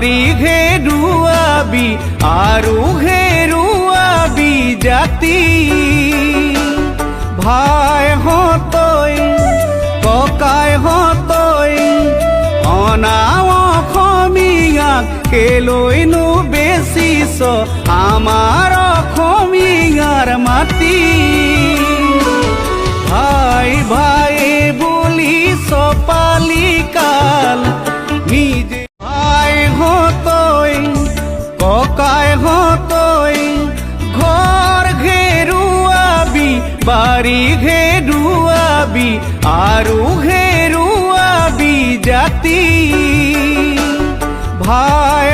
বাড়ি ঘেরুয়াবি আরু ঘেরুয়াবি জাতি ভাই হতই ককাই হতই অনাও অসমীয়াক কেলৈনো বেচিছ আমাৰ অসমীয়াৰ মাটি ভাই ভাই বুলি চপালি কাল নিজে ভাই হতই ককাই হতই ঘর ঘেরুয়াবি বাড়ি ঘেরুয়াবি আরু ঘেরুয়াবি জাতি ভাই